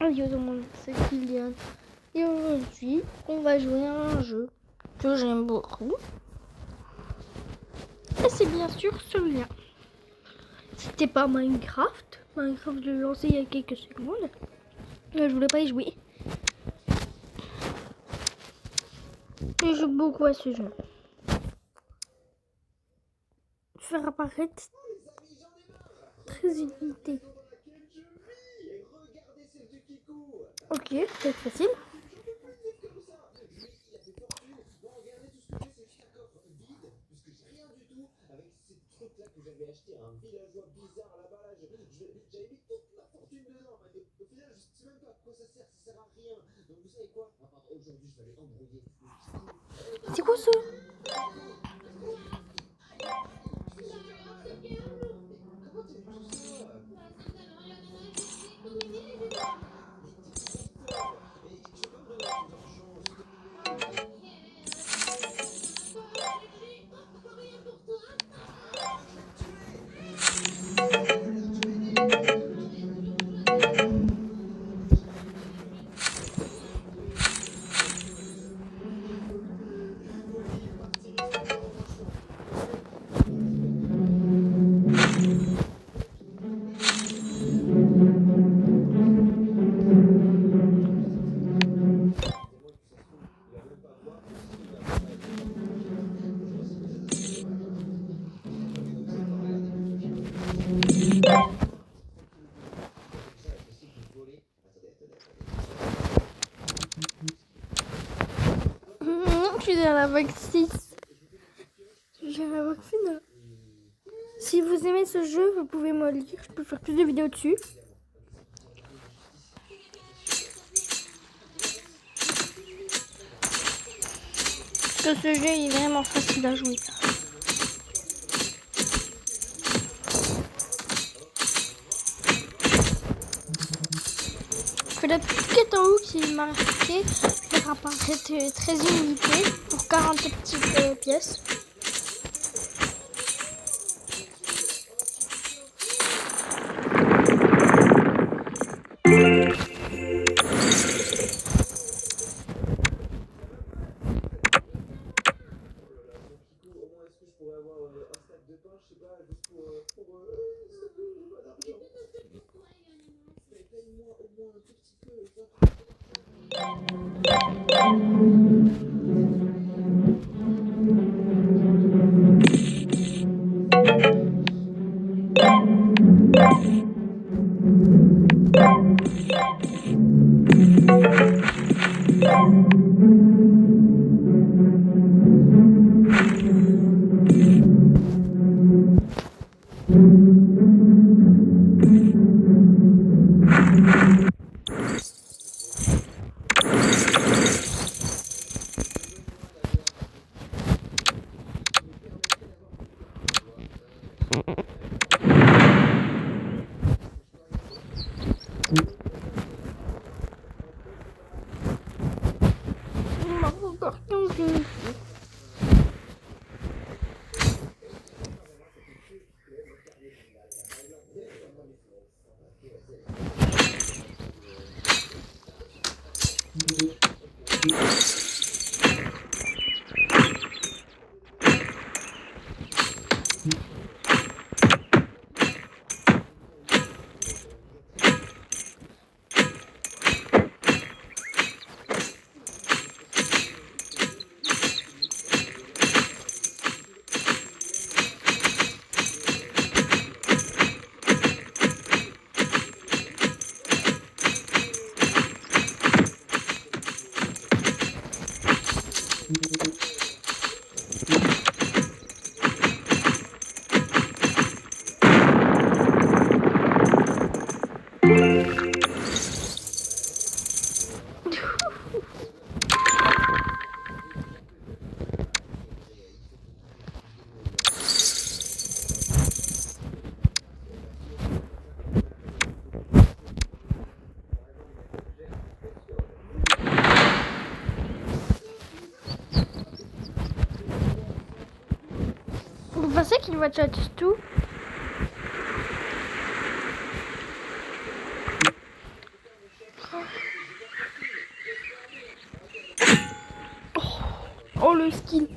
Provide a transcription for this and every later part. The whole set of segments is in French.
Yo tout le monde, c'est Kylian. Et aujourd'hui, on va jouer à un jeu que j'aime beaucoup. Et c'est bien sûr celui-là. C'était pas Minecraft. Minecraft, je l'ai lancé il y a quelques secondes. Je voulais pas y jouer. Je joue beaucoup à ce jeu. Faire apparaître 13 unités. Ok, c'est facile. Acheté un villageois bizarre là-bas, j'avais mis toute ma fortune dedans, mais au final je sais même pas à quoi ça sert à rien. Donc vous savez quoi, aujourd'hui je vais aller embrouiller C'est quoi ça? Je suis dans la vague 6. J'ai la vague finale. Si vous aimez ce jeu, vous pouvez me le dire. Je peux faire plus de vidéos dessus. Parce que ce jeu est vraiment facile à jouer. Que la petite en haut qui est marquée faire apparaître 13 unités pour 40 petites pièces. Vous pensez qu'il va chatter tout? Oh, le ski.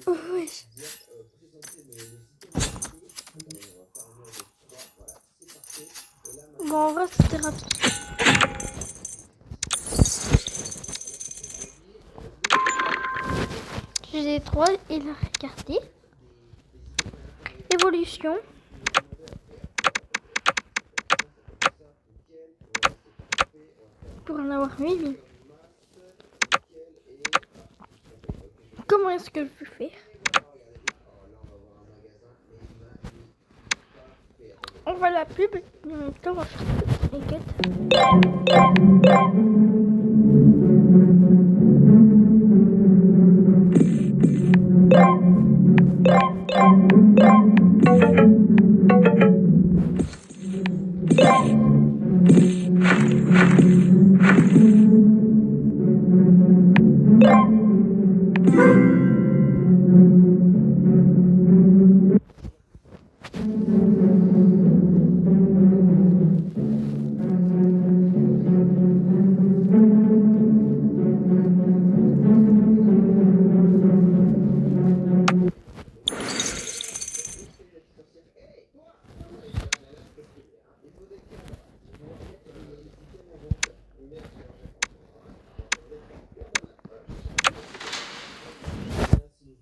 Oh, wesh. Bon, en vrai, c'était rapide. J'ai 3 et la regardé. Évolution. Pour en avoir 1000. Comment est-ce que je peux faire? On voit la pub. En même temps, on va faire une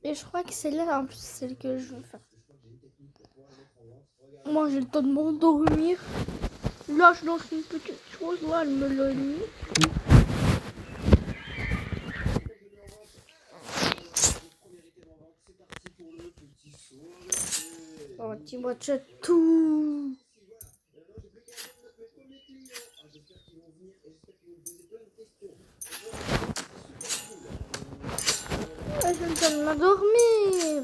Et je crois que c'est là en plus celle que je veux faire. Moi j'ai le temps de m'endormir. Là je lance une petite chose, là elle me l'a mis. Oh dis-moi tout. Je me donne m'endormir.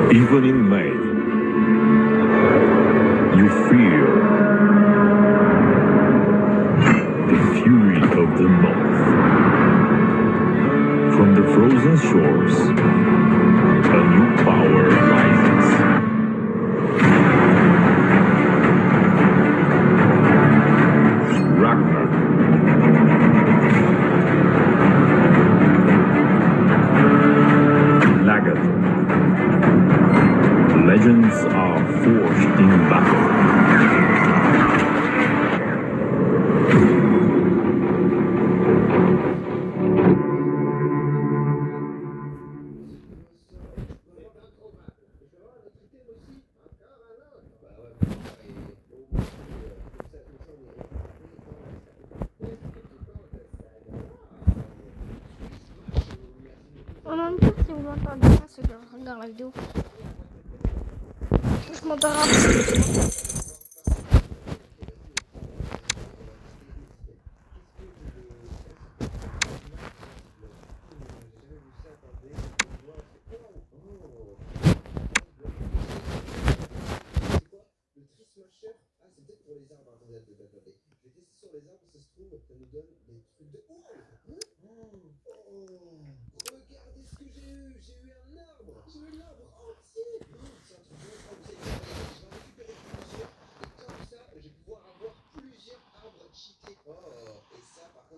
Even in May, you feel the fury of the north. From the frozen shores, a new power rises. Ragnar. Laggard. Legends are forged in battle. En même temps, si vous m'entendez pas, c'est que je regarde la vidéo. Je m'endors.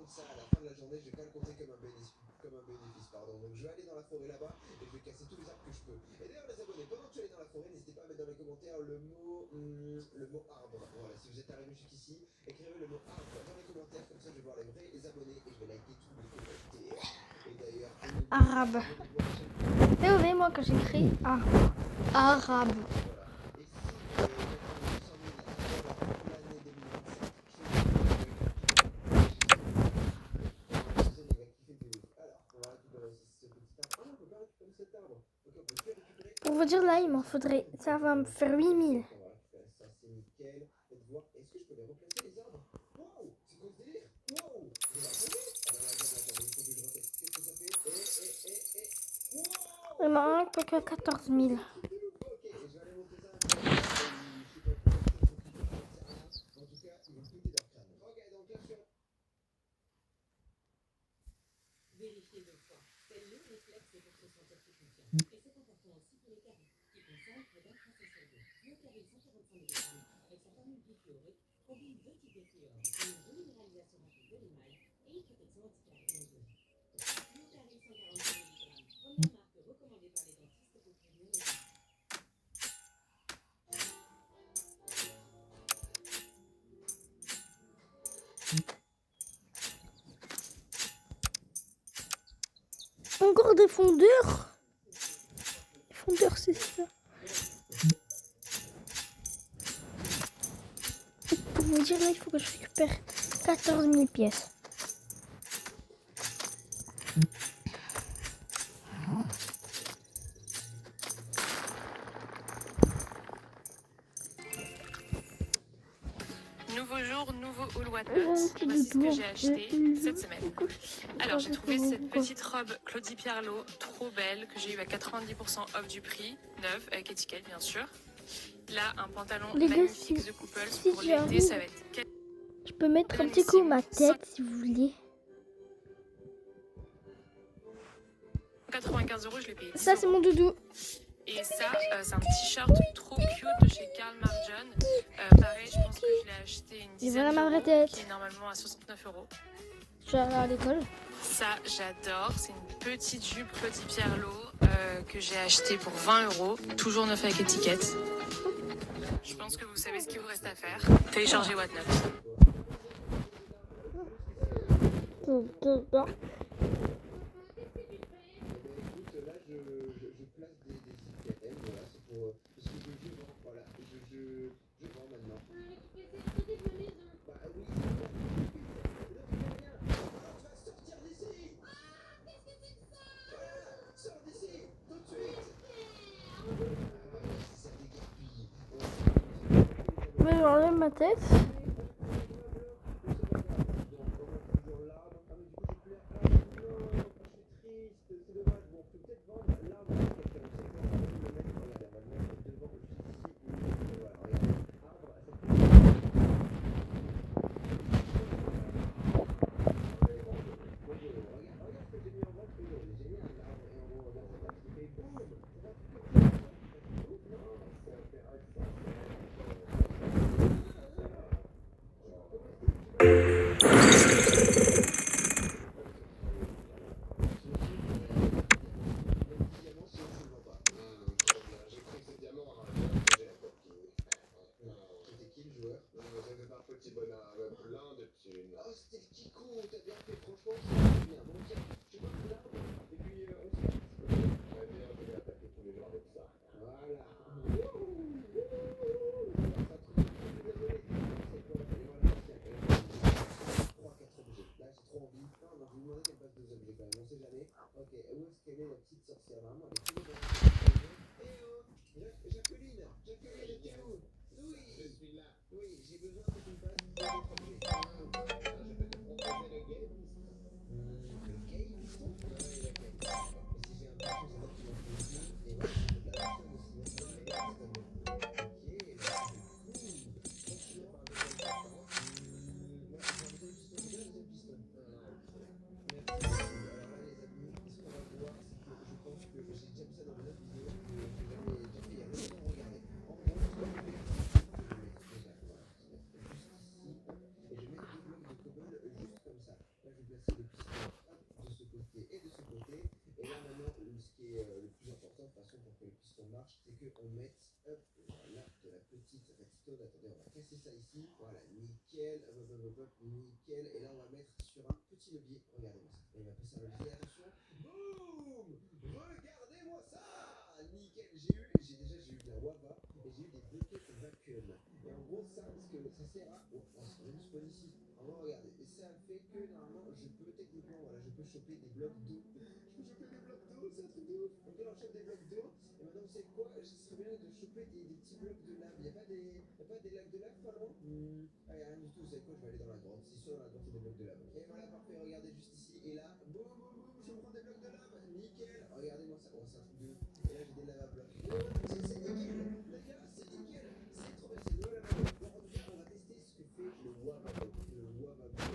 Ça, à la fin de la journée, je vais pas le compter comme un bénéfice, pardon. Donc je vais aller dans la forêt là-bas et je vais casser tous les arbres que je peux. Et d'ailleurs, les abonnés, pendant que tu es dans la forêt, n'hésitez pas à mettre dans les commentaires le mot arbre. Voilà, si vous êtes arrivé jusqu'ici, écrivez le mot arbre dans les commentaires, comme ça je vais voir les vrais abonnés et je vais liker tous les commentaires. Et d'ailleurs, Arabe. Vous savez, moi, quand j'écris arabe. Arabe. et si on a 100 000 avant l'année 2027, alors, on va récupérer ce petit arbre. Ah, on peut pas récupérer cet arbre. Ok, on peut plus récupérer. Pour vous dire, là, il m'en faudrait. Ça va me faire 8000. On va récupérer ça, c'est nickel. Faites voir, est-ce que je peux les replacer les arbres? Waouh, c'est quoi ce délire? Waouh, je vais la retomber. Ah bah attends, il faut que je replace. Qu'est-ce que ça fait? Waouh. Il m'en manque que 14 000. Ok, et je vais aller monter ça. Je sais pas trop ce que c'est, en tout cas, ils vont péter leur crâne. Ok, donc là, je suis Vérifiez deux fois. C'est le réflexe pour se sentir plus confiant. Et c'est important aussi pour les caries, qui consomment près d'un français sur deux. Biocaril 145 mg, avec sa formule bifluorique, combine deux types de fluor, une reminéralisation rapide de l'émail et une protection anticarie dangereuse. Biocaril 145 mg, première marque recommandée par les dentistes pour prévenir les caries. Encore des fondeurs. Les fondeurs, c'est ça. Pour vous dire, là, il faut que je récupère 14 000 pièces. Nouveau jour, nouveau haul Whatnot. Voici ce que j'ai acheté cette semaine. Alors j'ai trouvé cette petite robe Claudie Pierlot, trop belle, que j'ai eu à 90% off du prix, neuve, avec étiquette bien sûr. Là, un pantalon Les gars, magnifique si- The Couples si pour j'y l'été, arrive, ça va être Je peux mettre un petit coup ma tête si vous voulez. 95 €, je l'ai payé 10 Ça, c'est €. mon doudou. Et ça, c'est un t-shirt trop cute de chez Karl Marjon. Pareil, je pense que je l'ai acheté une Et dizaine voilà ma vraie d'euros, tête. qui est normalement à 69 €. Je vais aller à l'école. Ça, j'adore. C'est une petite jupe Claudie Pierlot que j'ai achetée pour 20 €, toujours neuf avec étiquette. Je pense que vous savez ce qu'il vous reste à faire. Téléchargez Whatnot. écoute, là, je place des items, voilà, c'est pour... parce que je vends, voilà, je vends maintenant. Bah oui, c'est bon. Non, mais rien. Alors, tu vas sortir d'ici. Voilà, sors d'ici, tout de suite. Ça déguerpille. Mais j'enlève ma tête. marche, c'est qu'on mette, hop, voilà, de la petite redstone. Attendez, on va casser ça ici. Voilà, nickel, hop, hop, hop, hop, nickel. Et là, on va mettre sur un petit levier. Regardez-moi ça. Et on va passer un levier, attention. Boum! Regardez-moi ça! Nickel, j'ai eu de la wava et j'ai eu des buckets de vacuum. Et en gros, ça, parce que ça sert à. Oh, on se spawn ici. En gros, regardez. Et ça fait que normalement, je peux techniquement, voilà, je peux choper des blocs d'eau. Je peux choper des blocs d'eau, c'est un truc de ouf. Donc là, on chope des blocs d'eau. Et maintenant, vous savez quoi? Ce serait bien de choper des petits blocs de lave. Il n'y a pas des lacs de lave pas loin? Ah, il n'y a rien du tout. Vous savez quoi? Je vais aller dans la grotte. C'est sûr, dans la grotte, il y a des blocs de lave. Et voilà, parfait. Regardez juste ici. Et là, boum, boum, boum, je prends des blocs de lave. Nickel. Regardez-moi ça. Oh, c'est un truc de ouf. Et là, j'ai des lava blocs. C'est nickel. Les gars, c'est nickel. C'est trop bien. C'est de la lava bloc. Bon, en tout cas, on va tester ce que fait le wava block. Le wava block.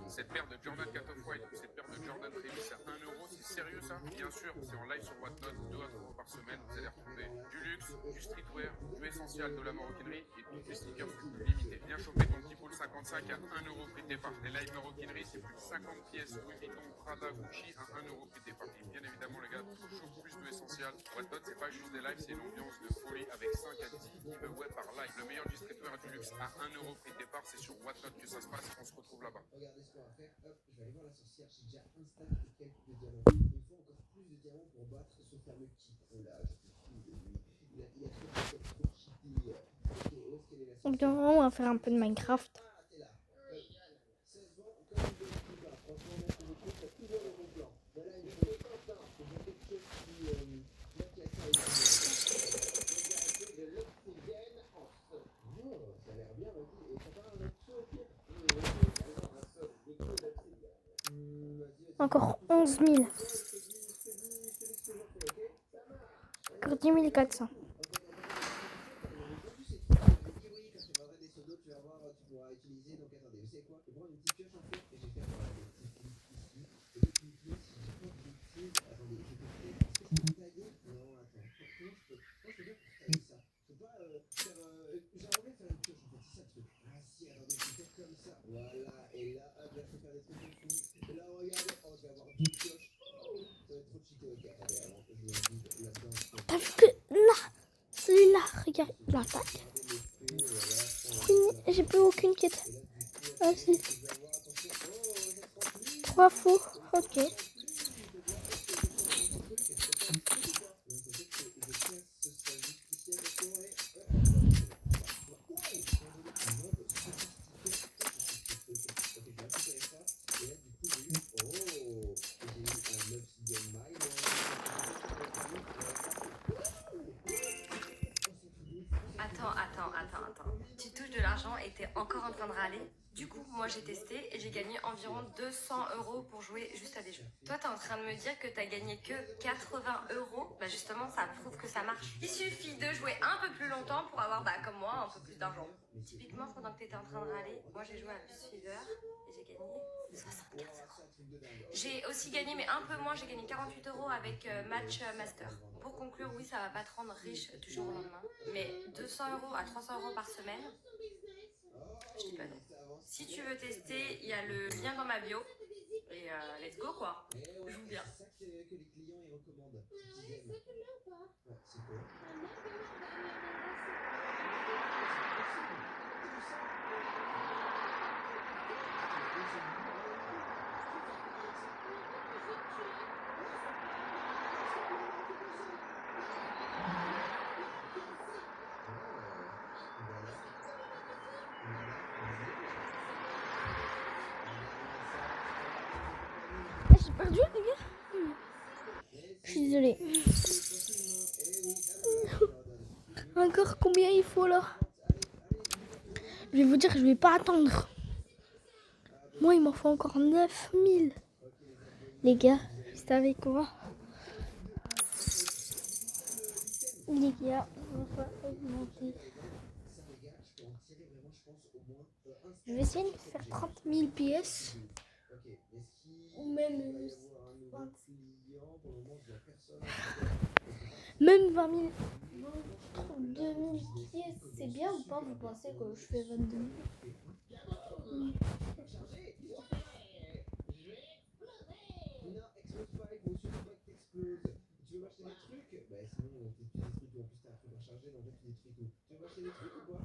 Cette paire de Jordan Cat of White ou cette paire de Jordan Remix à 1 euro, c'est sérieux ça? Bien sûr, c'est en live sur Whatnot, 2 à 3 euros par semaine, vous allez retrouver du luxe, du streetwear, du essentiel, de la maroquinerie et toutes les sneakers les plus limitées. Viens choper ton petit pool 55 à 1 euro prix de départ. Les live maroquinerie, c'est plus de 50 pièces, Louis Vuitton, Prada, Gucci à 1 euro prix de départ. Et bien évidemment les gars, toujours plus de essentiel. Whatnot, c'est pas juste des lives, c'est une ambiance de folie avec 5 à 10 giveaways par live. Le meilleur du streetwear du luxe à 1 euro prix de départ, c'est sur Whatnot que ça se passe, on se retrouve là-bas. Regardez ce qu'on va faire. Hop, je vais aller voir la sorcière. J'ai déjà un stack et quelques de diamants. Il faut encore plus de diamants pour battre ce fameux kit. Oh là, je suis fou de lui. Il a trop cheaté. Ok, où est-ce qu'elle est la sorcière? Donc, normalement, on va faire un peu de Minecraft. Ah, t'es là. 16 ans, comme une bonne plus bas. Franchement, merci beaucoup. T'as toujours le bon plan. Voilà, il faut le temps. Il faut quelque chose qui. Là, qui a ça et qui. De l'obsidienne en sol. Oh, ça a l'air bien, vas-y. Et t'as pas un autre saut autour? Encore 11 000. Encore 10 400. Voilà, et là, hop, là, je peux faire des trucs de fou. Et là, regardez, oh, je vais avoir 10 pioches. Ça va être trop cheaté, ok. Attendez, avant que je me dise là-dedans. T'as vu que là, celui-là, regarde l'attaque. J'ai plus aucune quête. Ah si. 3 faux. Ok. Attends. Tu touches de l'argent et t'es encore en train de râler. Du coup, moi j'ai testé et j'ai gagné environ 200 € pour jouer juste à des jeux. Toi, t'es en train de me dire que t'as gagné que 80 €. Bah justement, ça prouve que ça marche. Il suffit de jouer un peu plus longtemps pour avoir, comme moi, un peu plus d'argent. Typiquement, pendant que t'étais en train de râler, moi j'ai joué à Plus Fever et j'ai gagné 75 €. J'ai aussi gagné, mais un peu moins, j'ai gagné 48 € avec Match Master. Pour conclure, oui, ça va pas te rendre riche du jour au lendemain, mais 200 € à 300 € par semaine, je dis pas non. Si tu veux tester, il y a le lien dans ma bio. Et let's go quoi. Joue bien. C'est ça que les clients ils recommandent. Ouais, c'est cool. Ah, j'ai perdu les gars. Je suis désolée. Encore combien il faut là? Je vais vous dire que je vais pas attendre. Moi il m'en faut encore 9000. Les gars, restez avec moi. Les gars, on va augmenter. Je vais essayer de faire 30 000 pièces. Ou même 20 000. 22 000 pièces, c'est bien ou pas? Vous pensez que je fais 22 000? Tu veux m'acheter des trucs? Bah sinon t'es plus des trucs en plus t'as un truc à charger donc là tu des trucs. Tu veux m'acheter des trucs ou quoi?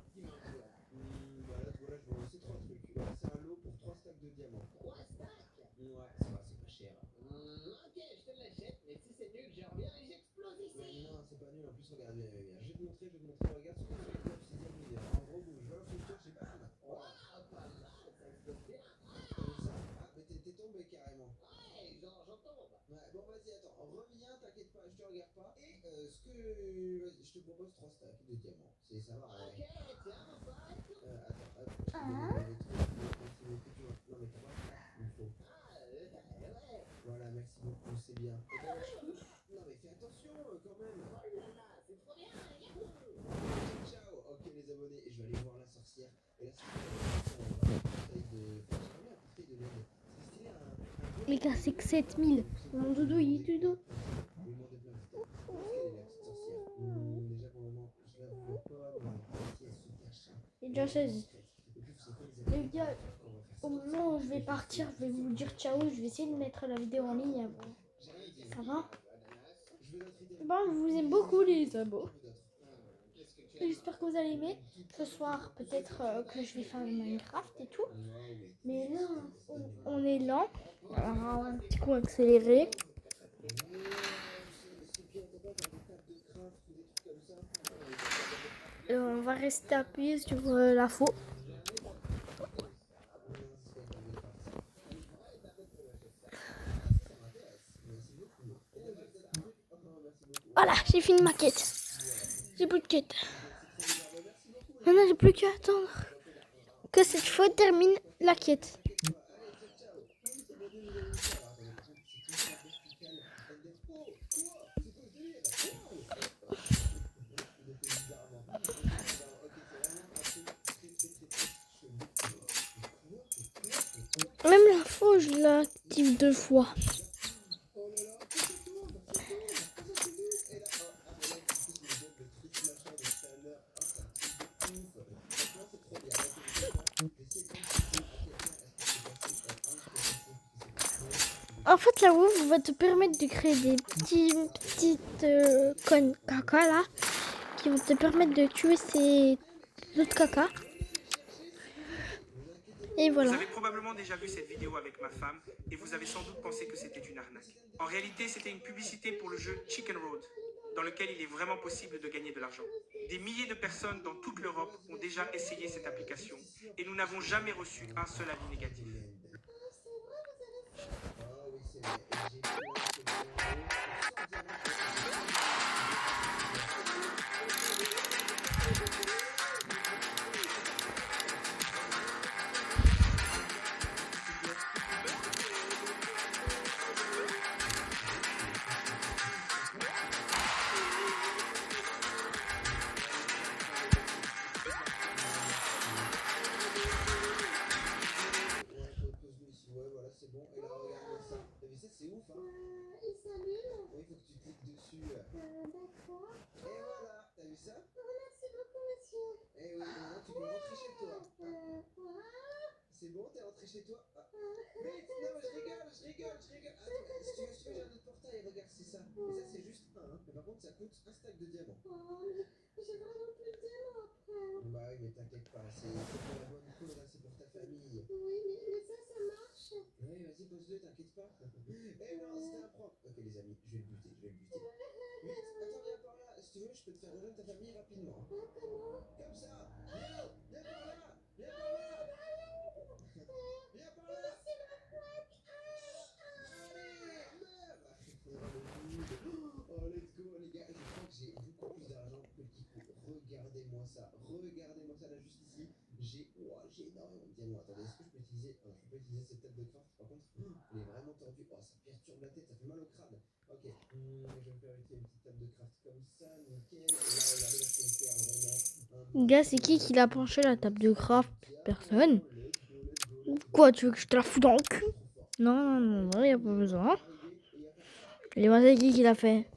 Bah là tu vois là je vais en lancer 3 trucs. Voilà, c'est un lot pour 3 stacks de diamants. 3 stacks? Ouais, ça va, c'est pas cher. Ok, je te l'achète, mais si c'est nul, je reviens et j'explose ici. Non, c'est pas nul, en plus regarde bien. Je vais te montrer, regarde ce que je fais avec 6ème mineur. En gros, je vais un futur, j'ai pas mal. Waouh, pas mal, ça explose bien. Comme ça? Ah, mais t'es tombé carrément. Ouais, genre j'en tombe. Ouais, bon vas-y, attends, reviens, t'inquiète pas, je te regarde pas. Et vas-y, je te propose 3 stacks de diamants. Ça va, ouais. Ok, tiens, mon pote. Attends, hop, je te donne les trucs. Non mais t'as pas il me faut. Voilà, merci beaucoup, c'est bien. Non mais fais attention quand même. Oh là là, c'est trop bien. Ciao. Ok les abonnés, je vais aller voir la sorcière. Et la sorcière, un portail de LED. C'est stylé Les gars, c'est que 7000. Mon doudou, il est doudou. Je vais demander plein de trucs. Où est-ce qu'elle est la petite sorcière? Déjà pour le moment, je la vois pas. Si elle se cache. Il est déjà 16. Les gars, au moment où je vais partir, je vais vous dire ciao. Je vais essayer de mettre la vidéo en ligne avant. Ça va? Bon, je vous aime beaucoup les abos. J'espère que vous allez aimer. Ce soir, peut-être que je vais faire le Minecraft et tout. Mais là, on est lent. Alors, un petit coup accéléré. On va rester appuyé sur la faux. Voilà, j'ai fini ma quête. J'ai plus de quête. Maintenant, j'ai plus qu'à attendre que cette fois termine la quête. Même la faux, je l'active 2 fois. En fait, la WoW va te permettre de créer des petites connes caca là, qui vont te permettre de tuer ces autres caca. Et Vous voilà. avez probablement déjà vu cette vidéo avec ma femme et vous avez sans doute pensé que c'était une arnaque. En réalité, c'était une publicité pour le jeu Chicken Road, dans lequel il est vraiment possible de gagner de l'argent. Des milliers de personnes dans toute l'Europe ont déjà essayé cette application et nous n'avons jamais reçu un seul avis négatif. Ah oui, c'est vrai. Et j'ai plein de euros Ouais, voilà, c'est bon. Et là, regarde-moi ça. T'as vu ça, c'est ouf, hein? Il s'allume. Oui, faut que tu cliques dessus. D'accord. Et voilà, t'as vu ça? Merci beaucoup, monsieur. Et oui, maintenant tu peux rentrer chez toi. C'est bon, t'es rentré chez toi? Ah. Mais non, mais je rigole. Attends, si tu veux, j'ai un autre portail. Regarde, c'est ça. Et ça, c'est juste un. Hein. Mais par contre, ça coûte un stack de diamants. J'ai vraiment plus de diamants après. Bah oui, mais t'inquiète pas. C'est pour la bonne cause, hein, c'est pour ta famille. Oui, mais ça marche. Oui, vas-y, pose-le, t'inquiète pas. Eh non, c'était un prank. Ok, les amis, je vais le buter. Vite, attends, viens par là. Si tu veux, je peux te faire rejoindre ta famille rapidement. Comment? Comme ça. Viens par là. Viens par là. Viens par là. Allez, meurs. Oh, let's go, les gars. Je crois que j'ai beaucoup plus d'argent que Kiko. Regardez-moi ça, là, juste ici. J'ai énormément de diamants. Attendez, est-ce que je peux utiliser... Non, je peux pas utiliser cette tête de craft. Par contre, elle est vraiment tordue. Oh, ça perturbe la tête, ça fait mal au crâne. Ok, je vais me faire utiliser une petite table de craft comme ça, nickel. Et là, regardez, là, je peux me faire vraiment... Gars, c'est qui l'a penché la table de craft? Personne. Quoi, tu veux que je te la fous dans le cul? Non, y a pas besoin. Et moi, c'est qui l'a fait?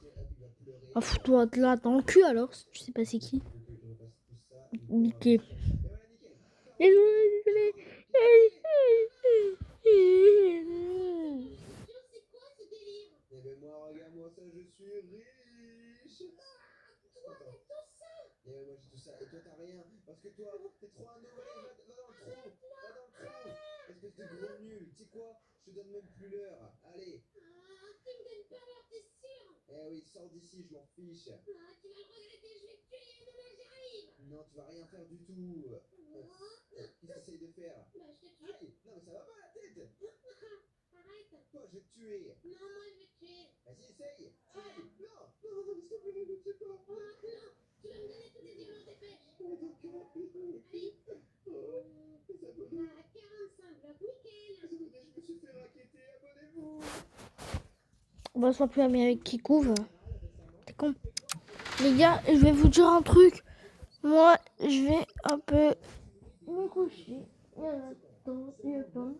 Ah, fous-toi de là dans le cul alors, si tu sais pas c'est qui. Niqué. Désolé. Eh ben moi, regarde-moi ça, je suis riche. Toi, t'as tout ça. Eh ben moi, j'ai tout ça. Et toi, t'as rien. Parce que toi, t'es trop un nouvel. Va dans le trou. Espèce de gros nul. Tu sais quoi? Je te donne même plus l'heure. Allez. Tu me donnes pas l'heure, t'es sûr? Eh oui, sors d'ici, je m'en fiche. Tu vas le regretter, je vais te tuer. Demain, j'arrive. Non, tu vas rien faire du tout. Qu'est-ce que t'essayes de faire? Bah, je te tue. Aïe. Non, mais ça va pas la tête. Arrête. Toi, je vais te tuer. Non, moi, je vais te tuer. Vas-y, essaye. Aïe. Non, s'il te plaît, ne me tue pas. Oh, maintenant, tu vas me donner tous tes diamants, dépêche. Oh, d'accord. Allez. Les abonnés. 45 blocs, nickel. Les abonnés, je me suis fait raqueter. Abonnez-vous. Bah, sois plus ami avec qui couvre. T'es con. Les gars, je vais vous dire un truc. Moi, je vais un peu me coucher. Il y a temps.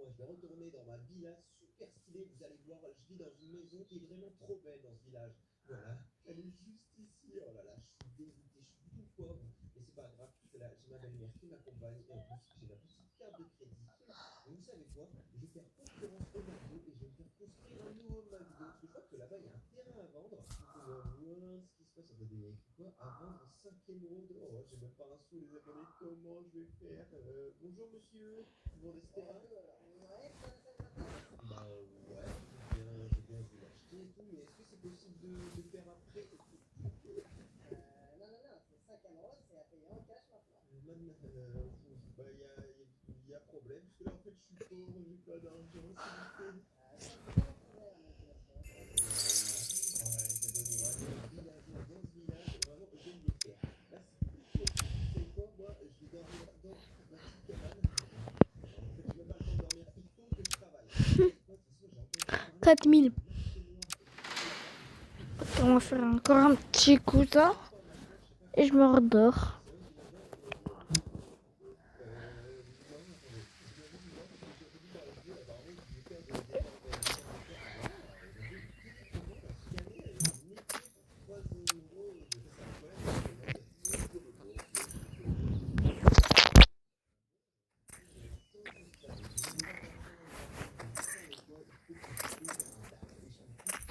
Je vais retourner dans ma villa super stylée. Vous allez voir, je vis dans une maison qui est vraiment trop belle dans ce village. Voilà, elle est juste ici. Oh là là, je suis dégoûté, je suis tout pauvre. Mais c'est pas grave, parce que là, j'ai ma belle-mère qui m'accompagne. Et en plus, j'ai ma petite carte de crédit. Et vous savez quoi? Je vais faire concurrence au McDo et je vais me faire construire un nouveau McDo. Parce que je vois que là-bas, il y a un terrain à vendre. On va voir ce qui se passe. Attendez, il y a écrit quoi? À vendre au 5e round. Oh, j'ai même pas un sou, les abonnés. Comment je vais faire? Bonjour monsieur, vous vendez ce terrain? de faire un prêt. Non, c'est 5 euros, c'est à payer en cash maintenant. Il y a problème, parce que là en fait je suis pauvre, j'ai pas d'argent, s'il vous plaît. Quatre mille. On va faire encore un petit coup ça. Et je me redors.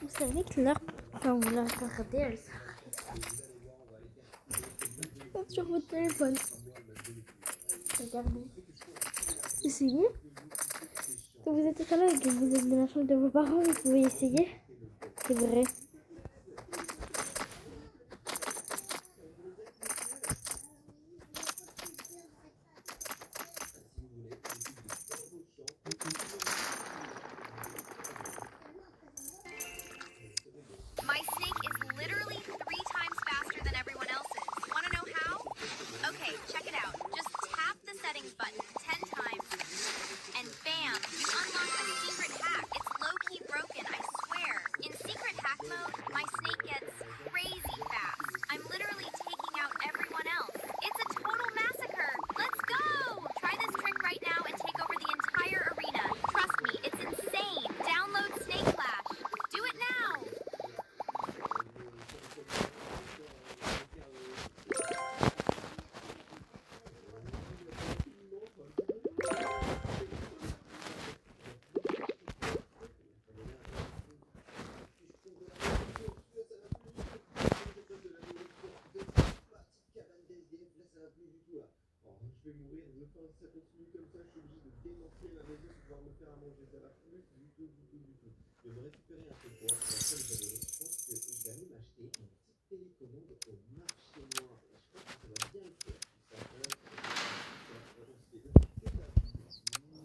Vous savez que l'heure, quand vous la regardez, elle s'arrête. Sur votre téléphone. Regardez. Essayez. Quand vous êtes là et que vous êtes dans la chambre de vos parents, vous pouvez essayer. C'est vrai. My snake is literally 3 times faster than everyone else's. Want to know how? Okay, check it out. Just tap the settings button 10 times, and bam, you unlock a secret hack. It's low-key broken, I swear. In secret hack mode, my snake gets crazy fast. I'm literally taking out everyone else. It's a total massacre. Let's go! Try this trick right now and take over the entire arena. Trust me, it's insane. Download Snake Clash. Do it now! Je vais mourir de faim, si ça continue comme ça, je suis obligé de démanteler ma maison pour pouvoir me faire à manger. Ça va plus du tout. Je vais me récupérer un peu de bois. Après, les abonnés, je pense que je vais aller m'acheter une petite télécommande au marché noir. Et je pense que ça va bien le faire. Ça va bien le faire. On se fait le petit nickel.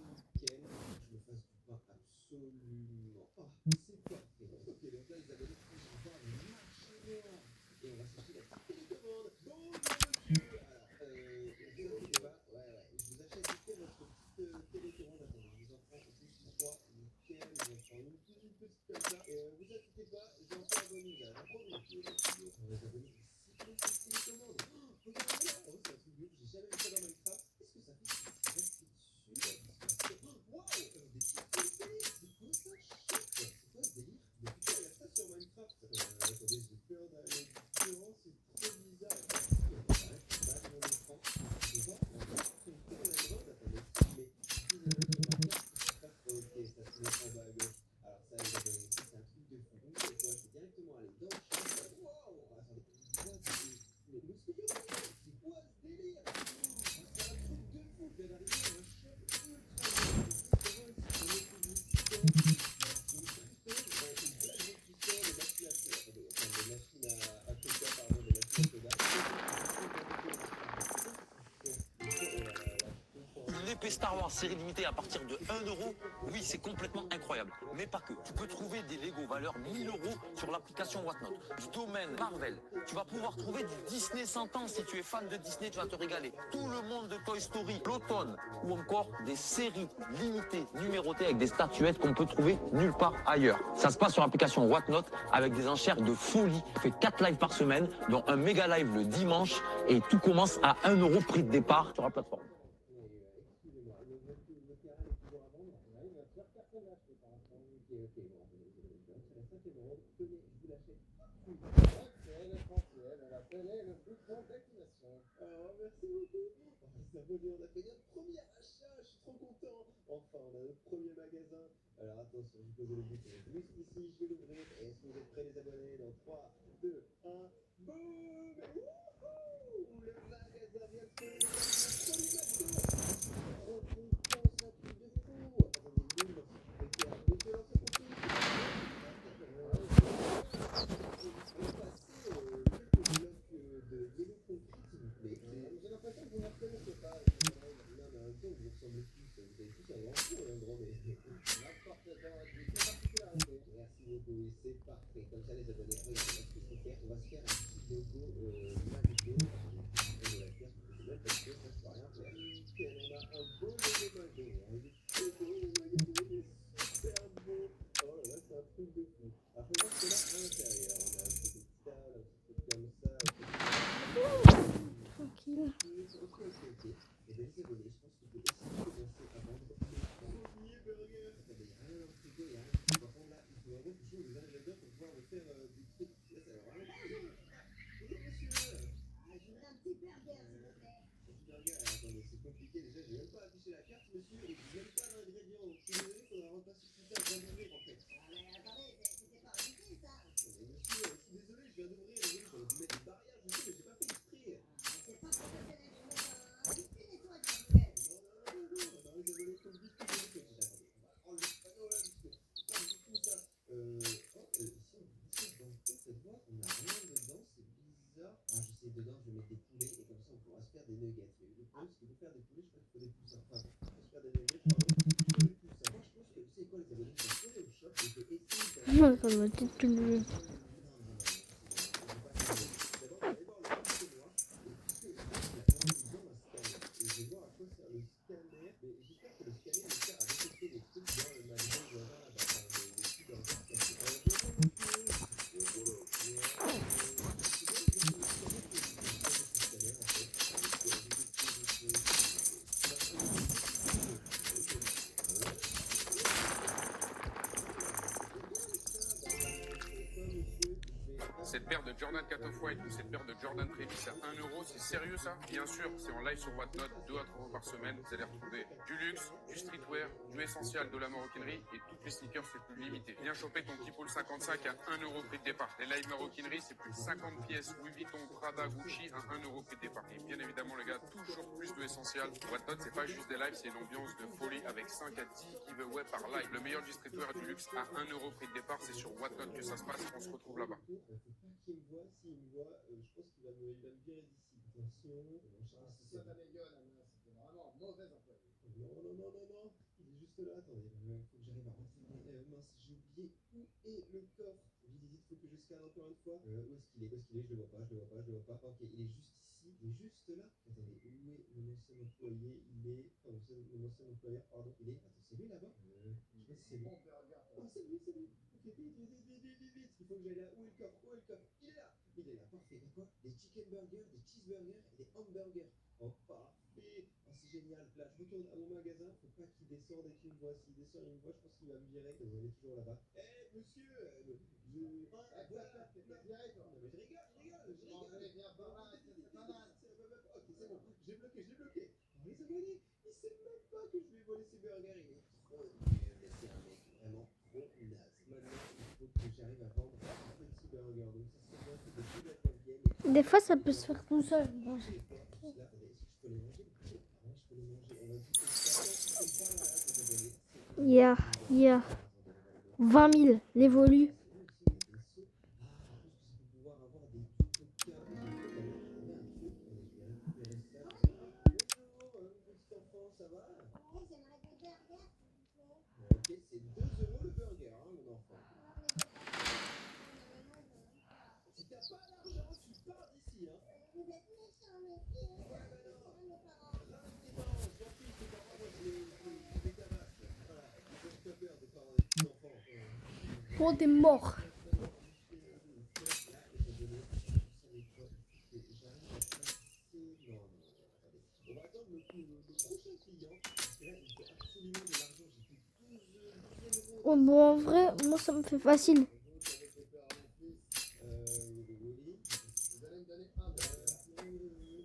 Je me fasse du pain absolument. Oh, c'est parfait. Ok, donc là, les abonnés, je vais voir le marché noir. Et on va s'acheter la petite télécommande. Bonjour monsieur. Alors, vous inquiétez pas. Ouais. Je vous achète vite fait votre petite télécommande. Attendez, je vous en prends juste 3. Nickel. Je vous en prends une petite comme ça. Et vous inquiétez pas, j'en fais un bon usage. Promis. On va s'abonner. C'est une petite télécommande. Regardez là. Oh, c'est un truc de ouf. J'ai jamais vu ça dans Minecraft. Qu'est-ce que ça fait? Ça reste dessus. Waouh. Des petites télé. C'est quoi ça? Chouette. C'est quoi ce délire? Mais putain, il y a ça sur Minecraft. Attendez, j'ai peur d'aller différent. C'est trop bizarre. Mon écran. Je vois, on va faire une télécommande. Attendez. Ok, ça se met en bas à gauche. Alors ça, les abonnés, c'est un truc de fou. Donc c'est quoi? Je vais directement aller dans le champ. Waouh. Attendez. Mais où est-ce que je vais? C'est quoi ce délire? C'est un truc de fou. Je viens d'arriver dans un shop Une épée Star Wars série limitée à partir de 1 euro, oui, c'est complètement incroyable. Mais pas que. Tu peux trouver des Lego valeur 1000 euros sur l'application Whatnot. Du domaine Marvel. Tu vas pouvoir trouver du Disney 100 ans. Si tu es fan de Disney, tu vas te régaler. Tout le monde de Toy Story, l'automne, ou encore des séries limitées, numérotées avec des statuettes qu'on peut trouver nulle part ailleurs. Ça se passe sur l'application Whatnot avec des enchères de folie. On fait 4 lives par semaine, dont un méga live le dimanche. Et tout commence à 1 euro prix de départ sur la plateforme. Excusez-moi, le terrain est toujours à vendre. Il va faire personne l'a acheté par rapport. Ok, bon, c'est la 5e ronde. Tenez, je vous l'achète. Essentiel, on appelait le bouton d'activation. Alors, merci beaucoup. Les abonnés, on a fait notre premier achat, je suis trop content. Enfin, on a notre premier magasin. Alors attention, je pose le bouton juste ici, je vais l'ouvrir. Est-ce que vous êtes prêts les abonnés? Dans 3, 2, 1, boum. Le magasin vient de se Merci beaucoup, oui, c'est parfait. Comme ça, les abonnés, regardez, est-ce que c'est clair? On va se faire un petit logo Mavico. On va faire, c'est même parce que ça, je peux rien faire. Nickel, on a un beau logo Mavico. Il est trop beau, le Mavico, il est super beau. Oh là là, c'est un truc de fou. Après, moi, c'est là à l'intérieur. On a un petit cristal, un petit truc comme ça. Tranquille. Ok. Et bien, les abonnés, je pense que je vais essayer de commencer à vendre les premiers burgers. Attendez, il n'y a rien dans le frigo, il n'y a rien. Par contre, là, il faut vraiment que je trouve des ingrédients pour pouvoir me faire des trucs. Là, ça va vraiment. Bonjour, monsieur. Je voudrais un petit burger, s'il vous plaît. Un petit burger, alors, attendez, c'est compliqué. Déjà, je n'ai même pas affiché la carte, monsieur, et je n'ai même pas l'ingrédient. Donc, si vous voulez, il faudra repasser sur ça avant d'ouvrir, en fait. Ah, mais attendez, c'était pas indiqué, ça. Mais monsieur, je suis désolé, je viens d'ouvrir. J'aurais dû mettre des barrières, je sais, mais j'ai pas fait exprès. C'est pas professionnel, je mets un petit nettoie de burger. Non, les abonnés sont vite tout de suite. On va enlever ce panneau là, parce que c'est pas du tout ça. Ici, dans cette boîte, on n'a rien dedans, c'est bizarre. Ah, je sais, dedans, je vais mettre des poulets et comme ça, on pourra se faire des nuggets. Mais le problème, c'est que pour faire des poulets, je crois qu'il faut des poussins. Enfin, pour se faire des nuggets, pardon, il faut des poussins. Moi, je pense que, vous savez quoi, les abonnés, je vais aller au shop et je vais essayer de... Non, ça va être tout le monde. Cette paire de Jordan Cat of White ou cette paire de Jordan Travis à 1 euro, c'est sérieux ça? Bien sûr, c'est en live sur Whatnot, 2 à 3 euros par semaine. Vous allez retrouver du luxe, du streetwear, du essentiel, de la maroquinerie et toutes les sneakers, c'est plus limité. Viens choper ton Keepall 55 à 1 euro prix de départ. Les live maroquinerie, c'est plus de 50 pièces. Louis Vuitton, Prada, Gucci à 1 euro prix de départ. Et bien évidemment, les gars, toujours plus de essentiel. Whatnot, c'est pas juste des lives, c'est une ambiance de folie avec 5 à 10 giveaways par live. Le meilleur du streetwear et du luxe à 1 euro prix de départ, c'est sur Whatnot que ça se passe. On se retrouve là-bas. S'il me voit, je pense qu'il va me virer d'ici. Attention, c'est ça ta gueule, c'était vraiment mauvais employé. Non, il est juste là, attendez, il faut que j'arrive à rentrer. Mince, j'ai oublié où est le coffre. Vite, faut que je scanne encore une fois. Où est-ce qu'il est? Je le vois pas. Ok, il est juste ici, il est juste là. Attendez, où est mon ancien employé? Il est. Mon ancien employeur, pardon, il est. Attends, c'est lui là-bas? Je sais pas si c'est lui. Ah, c'est lui. Ok, vite. Il faut que j'aille là. Où est le coffre? Il est là, parfait, d'accord. Des chicken burgers, des cheeseburgers et des hamburgers. Oh, parfait. Oh, c'est génial. Là, je retourne à mon magasin. Faut pas qu'il descende et qu'il me voit. S'il descend et il me voit, je pense qu'il va me virer. Il est toujours là-bas. Monsieur, je... Voilà. Non, mais je rigole. Viens par là, c'est malade. Ok, c'est bon. J'ai bloqué. Alors, les abonnés, il sait même pas que je lui ai volé ses burgers. Il est trop nul. C'est un mec vraiment trop naze. Maintenant, il faut que j'arrive à vendre un petit burger. Donc, ça serait bien que des plus la viennent. Des fois, ça peut se faire tout seul. Bon. Là, attendez, est-ce que je peux les manger? Ouais, je peux les manger. On va dire que ça, comme ça, là, les abonnés. Il y a 20 000, l'évolue. Ça va? Ok, c'est 2 euros le burger, hein, mon enfant. Si t'as pas d'argent, tu pars d'ici, hein. Vous êtes méchants, monsieur. Ouais, non. Là, tes parents, je m'en fiche, tes parents, moi, je les tabasse. Voilà, ils peuvent pas peur des parents des petits enfants. Pour des morts. On va attendre le prochain client. Parce que là, il faut absolument de l'argent. J'ai fait 12 euros. Oh, bon, en vrai, moi, ça me fait facile. Vous allez me donner un burger.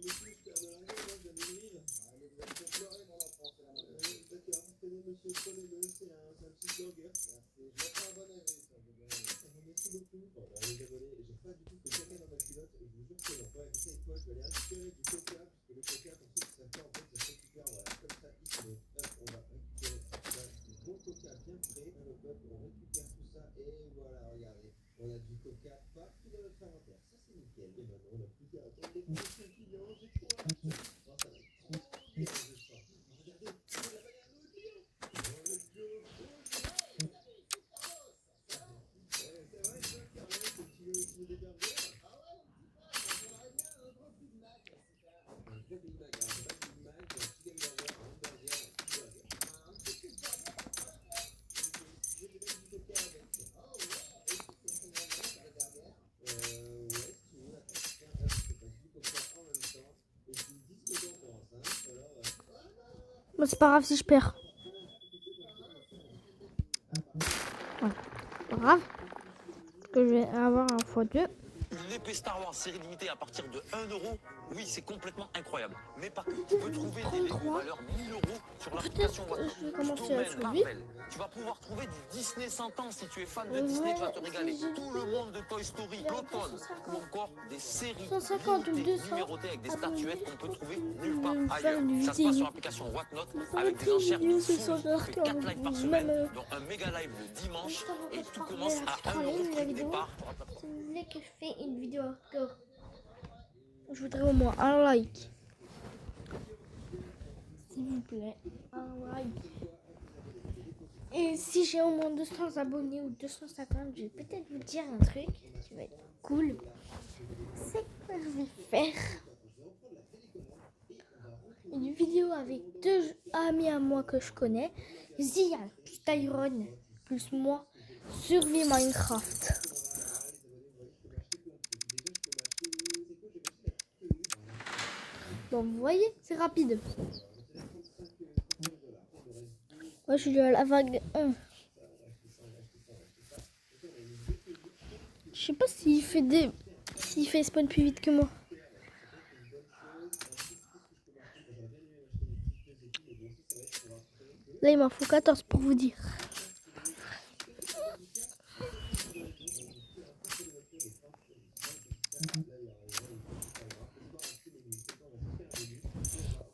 Monsieur, je perds de l'argent, moi, je viens d'ouvrir. Mais vous allez faire pleurer, mon enfant, c'est la moindre. D'accord, tenez, monsieur, prenez-le, c'est un petit burger. Merci. Je mettrai un bon avis, ça vous gagne. Merci beaucoup. Bon, les abonnés, j'ai pas du tout fait caca dans ma culotte. Je vous jure que non. Ouais, vous savez quoi, je vais aller récupérer du coca, puisque le coca, pour ceux qui savent pas, en fait, ça se récupère, voilà, comme ça, ici. Hop, on va récupérer ça, du bon coca bien frais. Hop, on récupère tout ça, et voilà, regardez. On a du coca partout dans notre inventaire. Ça, c'est nickel. Et maintenant, on n'a plus qu'à attendre les prochains clients. J'ai trop hâte. Oh, ça va être trop bien, je sens. Regardez, c'est la banane de client. Oh, let's go. Bon, c'est pas grave si je perds. Ouais, pas grave. Que je vais avoir un x2. Une épée Star Wars série limitée à partir de 1 euro, oui, c'est complètement incroyable. Mais pas que. Tu peux trouver des Lego valeur 1000 euros sur l'application Peut-être que je vais WhatsApp. Du commencer à domaine survivre. Marvel. Tu vas pouvoir trouver du Disney 100 ans si tu es fan de Disney, tu vas te régaler. Tout le monde de Toy Story, l'automne, ou encore des séries 150 ou limitées, 200 numérotées avec des avant statuettes qu'on peut trouver nulle part de faire ailleurs. une Ça se passe vidéo. sur l'application Whatnot Ça avec va des être enchères une de vidéo, fou. c'est On fait 4 lives par semaine, même, dont un méga live le dimanche. juste avant Et que tout je commence termine à la 1 euro la prix de vidéo, départ. si vous voulez que je fasse une vidéo encore, je voudrais au moins un like. S'il vous plaît, un like. Et si j'ai au moins 200 abonnés ou 250, je vais peut-être vous dire un truc qui va être cool. C'est que je vais faire une vidéo avec 2 amis à moi que je connais. Zian plus Tyron plus moi. Survie Minecraft. Bon, vous voyez, c'est rapide. Moi, je suis à la vague 1. Je sais pas s'il fait spawn plus vite que moi. Là, il m'en faut 14 pour vous dire.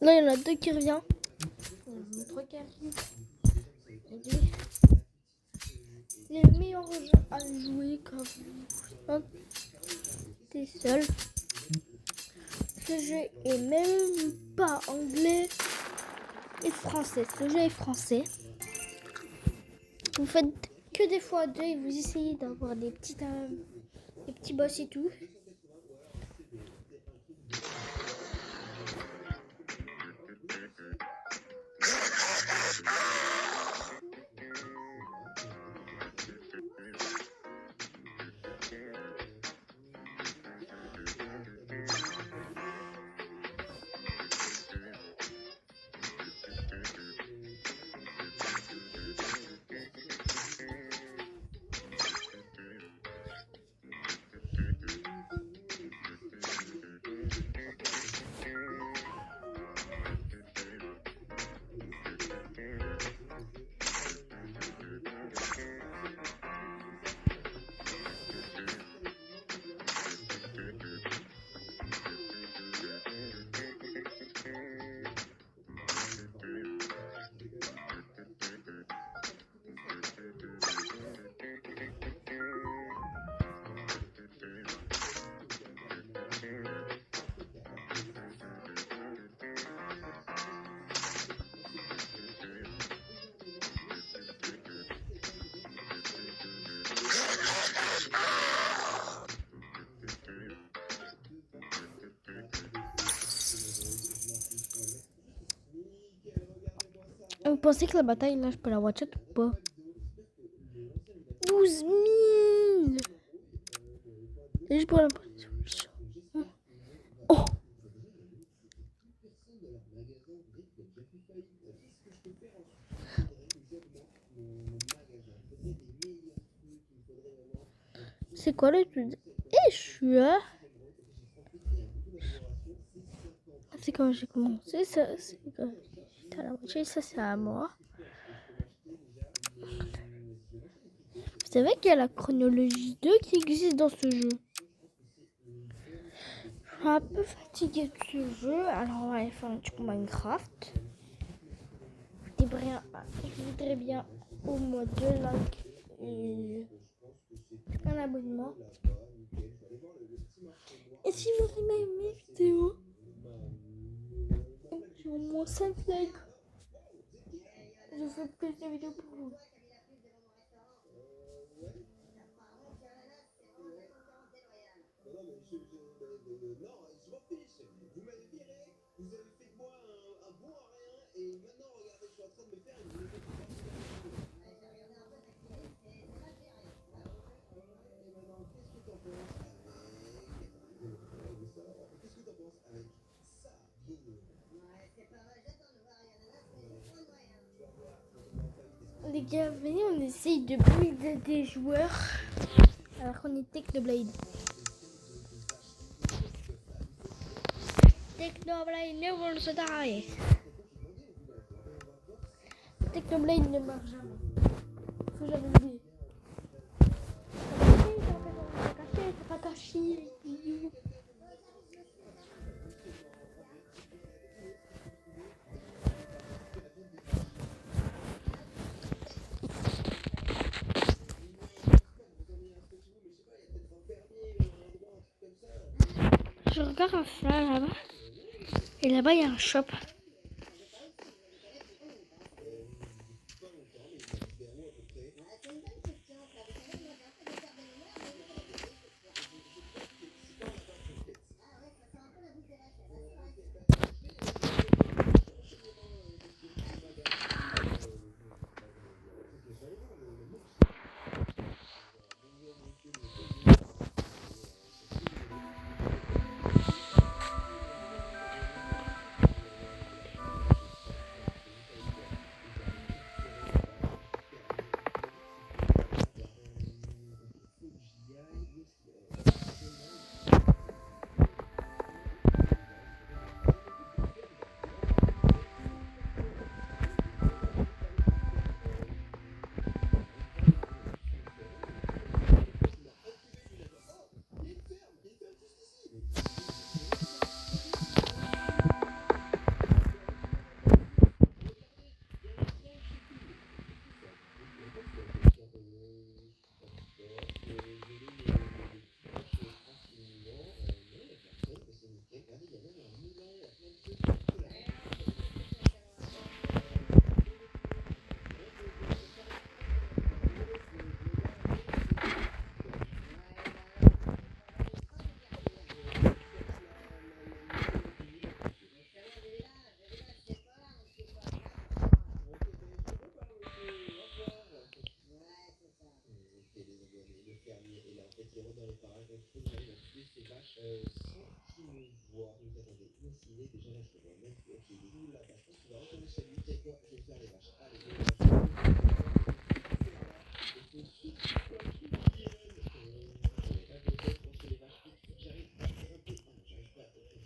Là, il y en a 2 qui reviennent. Il y en a 3 qui arrivent. C'est le meilleur jeu à jouer quand t'es seul. Ce jeu est même pas anglais et français. Ce jeu est français. Vous faites que des fois 2 et vous essayez d'avoir des petits boss et tout. Vous pensez que la bataille, là, je peux la watch ou pas? 12 000. C'est juste pour la... Oh. C'est quoi le truc? Et je suis là. C'est quand j'ai commencé, ça, c'est quand j'étais à la moitié, ça c'est à moi. Vous savez qu'il y a la chronologie 2 qui existe dans ce jeu. Je suis un peu fatiguée de ce jeu, alors on va aller faire un petit coup Minecraft. Je voudrais bien au moins 2 likes et un abonnement. Et si vous aimez mes vidéos, j'ai au moins 5 likes. Je fais plus de vidéos pour vous. les gars, venez, on essaye de build des joueurs. Alors qu'on est Technoblade. Technoblade never se die. Technoblade ne marche jamais. Faut jamais l'oublier. Takashi. Je regarde ça là-bas. Et là-bas, il y a un shop.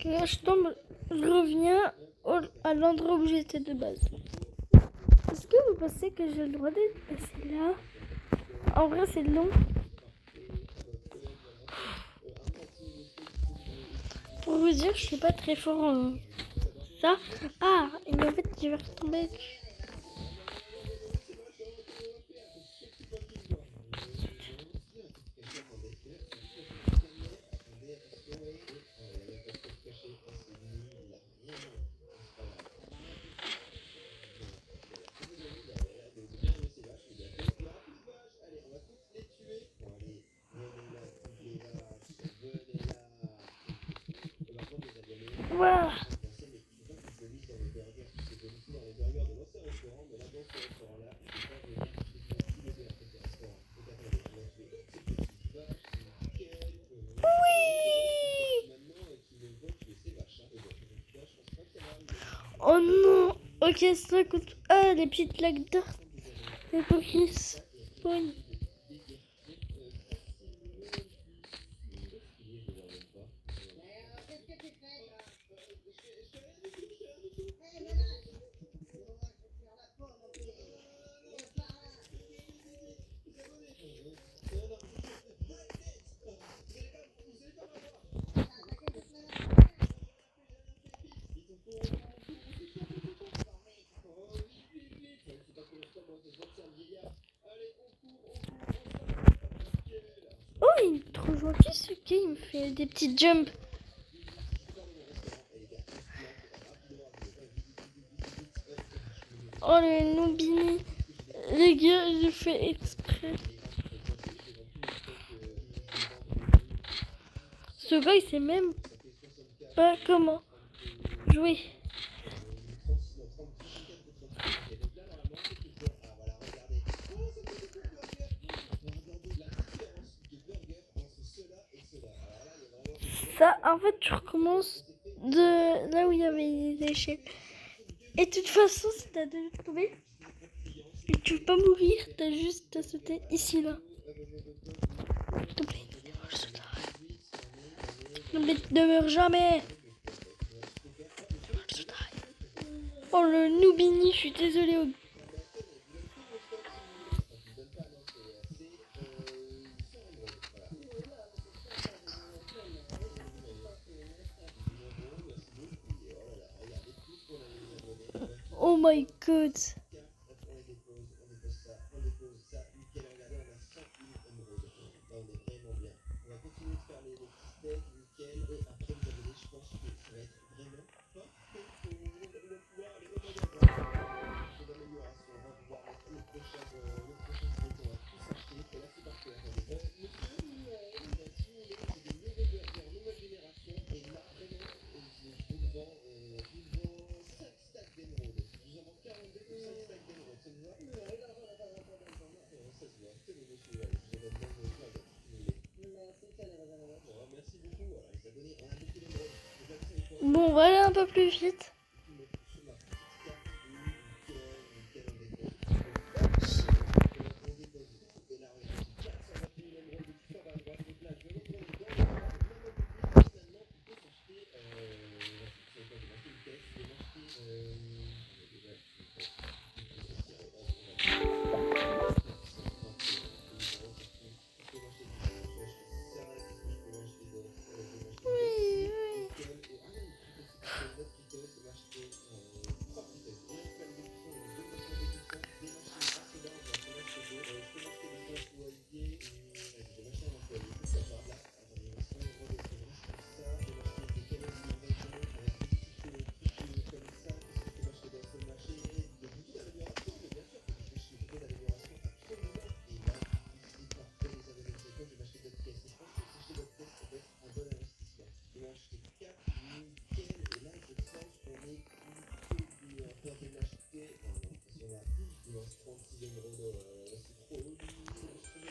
Là, je tombe, je reviens à l'endroit où j'étais de base. Est-ce que vous pensez que j'ai le droit d'être passé là? En vrai, c'est long. Pour vous dire, je suis pas très fort en ça. Ah, mais en fait, je vais retomber. Voilà. Oh non. Ok, ça coûte... Ah, les petites lacs d'art. Les qui spawn. Oh, il est trop gentil ce gars, il me fait des petits jumps. Oh, le Noobini. Les gars, j'ai fait exprès. Ce gars, il sait même pas comment jouer. Ça, en fait, tu recommences de là où il y avait les échelles. Et de toute façon, si t'as déjà trouvé, tu tu veux pas mourir, t'as juste à sauter ici là. S'il te plaît, ne meurs jamais. Oh le Noubini, je suis désolée. Oh my god. Bon, on va aller un peu plus vite.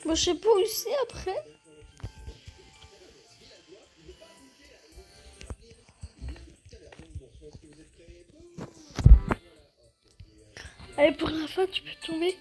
Moi, je sais pas où c'est après. Allez, pour la fin, tu peux tomber.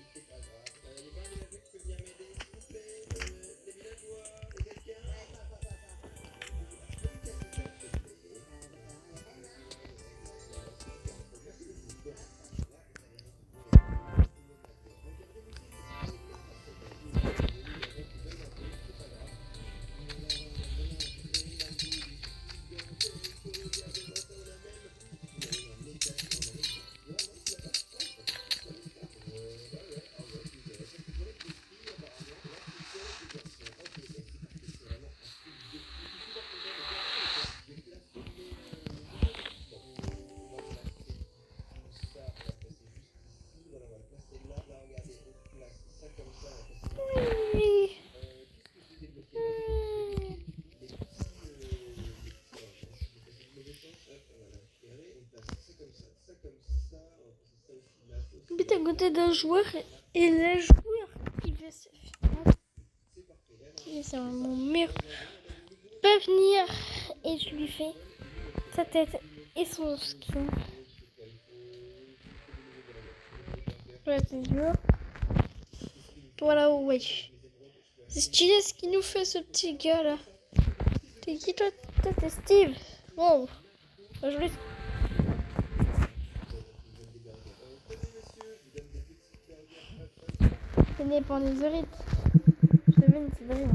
J'habite à côté d'un joueur et le joueur il veut se faire. C'est mon mur. Peut venir et je lui fais sa tête et son skin. Voilà, c'est dur. Voilà, wesh. C'est stylé ce qu'il nous fait ce petit gars là. T'es qui toi? Toi t'es Steve. Wow. Je laisse. Ça dépend des orites. Je devine, c'est vrai.